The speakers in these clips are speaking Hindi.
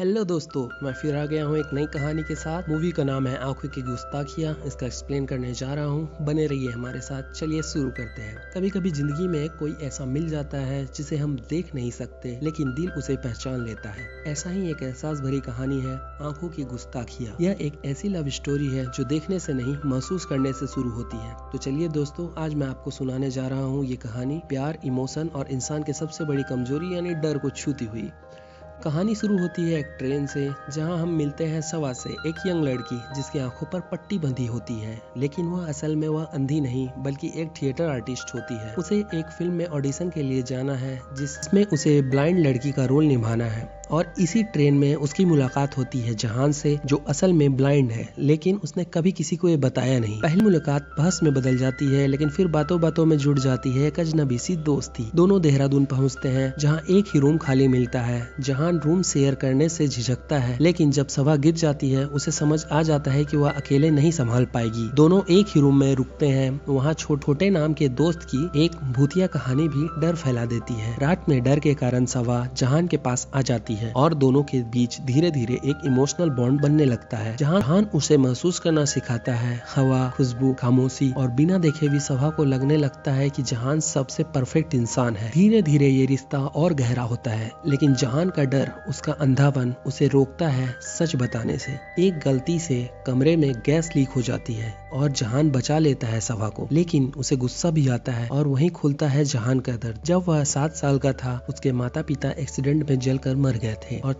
हेलो दोस्तों, मैं फिर आ गया हूँ एक नई कहानी के साथ। मूवी का नाम है आंखों की गुस्ताखियाँ। इसका एक्सप्लेन करने जा रहा हूँ, बने रहिए हमारे साथ। चलिए शुरू करते हैं। कभी कभी जिंदगी में कोई ऐसा मिल जाता है जिसे हम देख नहीं सकते, लेकिन दिल उसे पहचान लेता है। ऐसा ही एक एहसास भरी कहानी है आंखों की गुस्ताखियाँ। यह एक ऐसी लव स्टोरी है जो देखने से नहीं, महसूस करने से शुरू होती है। तो चलिए दोस्तों, आज मैं आपको सुनाने जा रहा हूँ ये कहानी प्यार, इमोशन और इंसान की सबसे बड़ी कमजोरी यानी डर को छूती हुई। कहानी शुरू होती है एक ट्रेन से, जहां हम मिलते हैं सवा से, एक यंग लड़की जिसकी आंखों पर पट्टी बंधी होती है। लेकिन वह असल में वह अंधी नहीं, बल्कि एक थिएटर आर्टिस्ट होती है। उसे एक फिल्म में ऑडिशन के लिए जाना है जिसमें उसे ब्लाइंड लड़की का रोल निभाना है। और इसी ट्रेन में उसकी मुलाकात होती है जहान से, जो असल में ब्लाइंड है, लेकिन उसने कभी किसी को ये बताया नहीं। पहली मुलाकात बहस में बदल जाती है, लेकिन फिर बातों बातों में जुड़ जाती है एक अजनबी सी दोस्ती। दोनों देहरादून पहुंचते हैं, जहां एक ही रूम खाली मिलता है। जहान रूम शेयर करने से झिझकता है, लेकिन जब सभा गिर जाती है उसे समझ आ जाता है कि वह अकेले नहीं संभाल पाएगी। दोनों एक ही रूम में रुकते हैं। वहाँ छोटे नाम के दोस्त की एक भूतिया कहानी भी डर फैला देती है। रात में डर के कारण सभा जहान के पास आ जाती है और दोनों के बीच धीरे धीरे एक इमोशनल बॉन्ड बनने लगता है। जहान उसे महसूस करना सिखाता है, हवा, खुशबू, खामोशी, और बिना देखे भी सभा को लगने लगता है कि जहान सबसे परफेक्ट इंसान है। धीरे धीरे ये रिश्ता और गहरा होता है, लेकिन जहान का डर, उसका अंधापन उसे रोकता है सच बताने से। एक गलती से कमरे में गैस लीक हो जाती है और जहान बचा लेता है सभा को, लेकिन उसे गुस्सा भी आता है और वहीं खुलता है जहान का दर्द। जब वह 7 साल का था, उसके माता पिता एक्सीडेंट में जलकर मर गए थे और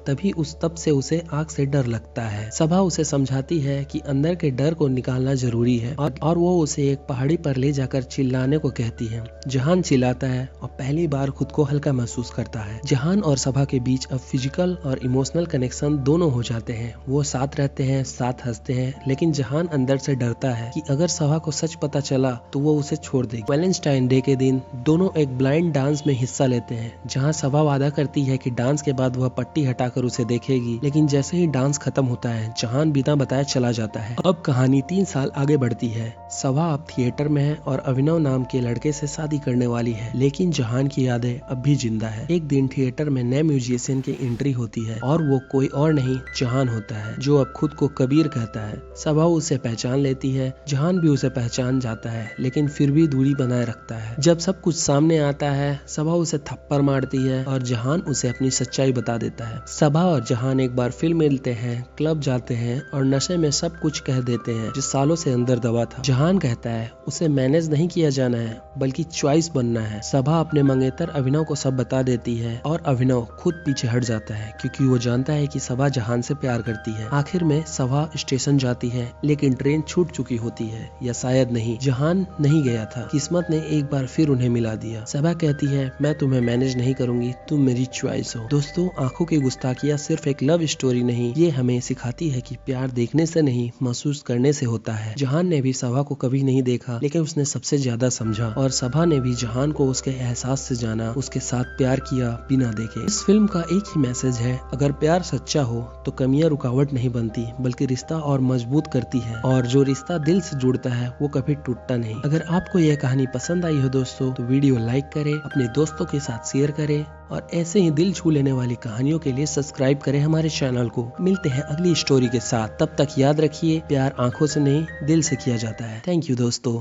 तब से उसे आग से डर लगता है। सभा उसे समझाती है कि अंदर के डर को निकालना जरूरी है और वो उसे एक पहाड़ी पर ले जाकर चिल्लाने को कहती है। जहान चिल्लाता है और पहली बार खुद को हल्का महसूस करता है। जहान और सभा के बीच अब फिजिकल और इमोशनल कनेक्शन दोनों हो जाते हैं। वो साथ रहते हैं, साथ हंसते हैं, लेकिन जहान अंदर से डरता है कि अगर सभा को सच पता चला तो वो उसे छोड़ देगी। वैलेंटाइन डे के दिन दोनों एक ब्लाइंड डांस में हिस्सा लेते हैं, जहां सभा वादा करती है कि डांस के बाद वह पट्टी हटाकर उसे देखेगी। लेकिन जैसे ही डांस खत्म होता है, जहान बिना बताए चला जाता है। अब कहानी 3 साल आगे बढ़ती है। सभा अब थिएटर में है और अभिनव नाम के लड़के से शादी करने वाली है, लेकिन जहान की यादें अब भी जिंदा है। एक दिन थिएटर में नए म्यूजिशियन की एंट्री होती है और वो कोई और नहीं, जहान होता है, जो अब खुद को कबीर कहता है। सभा उसे पहचान लेती है, जहान भी उसे पहचान जाता है, लेकिन फिर भी दूरी बनाए रखता है। जब सब कुछ सामने आता है, सभा उसे थप्पड़ मारती है और जहान उसे अपनी सच्चाई बता देता है। सभा और जहान एक बार फिर मिलते हैं, क्लब जाते हैं और नशे में सब कुछ कह देते हैं जो सालों से अंदर दबा था। जहान कहता है उसे मैनेज नहीं किया जाना है, बल्कि चॉइस बनना है। सभा अपने मंगेतर अभिनव को सब बता देती है और अभिनव खुद पीछे हट जाता है, क्योंकि वो जानता है कि सभा जहान से प्यार करती है। आखिर में सभा स्टेशन जाती है, लेकिन ट्रेन छूट चुकी होती है, या शायद नहीं, जहान नहीं गया था। किस्मत ने एक बार फिर उन्हें मिला दिया। सभा कहती है, मैं तुम्हें मैनेज नहीं करूंगी, तुम मेरी चॉइस हो। दोस्तों, आंखों की गुस्ताखियाँ सिर्फ एक लव स्टोरी नहीं, ये हमें सिखाती है कि प्यार देखने से नहीं, महसूस करने से होता है। जहान ने भी सभा को कभी नहीं देखा, लेकिन उसने सबसे ज्यादा समझा, और सभा ने भी जहान को उसके एहसास से जाना, उसके साथ प्यार किया बिना देखे। इस फिल्म का एक ही मैसेज है, अगर प्यार सच्चा हो तो कमियां रुकावट नहीं बनती, बल्कि रिश्ता और मजबूत करती है, और जो रिश्ता दिल से जुड़ता है वो कभी टूटता नहीं। अगर आपको यह कहानी पसंद आई हो दोस्तों, तो वीडियो लाइक करें, अपने दोस्तों के साथ शेयर करें, और ऐसे ही दिल छू लेने वाली कहानियों के लिए सब्सक्राइब करें हमारे चैनल को। मिलते हैं अगली स्टोरी के साथ, तब तक याद रखिए, प्यार आंखों से नहीं, दिल से किया जाता है। थैंक यू दोस्तों।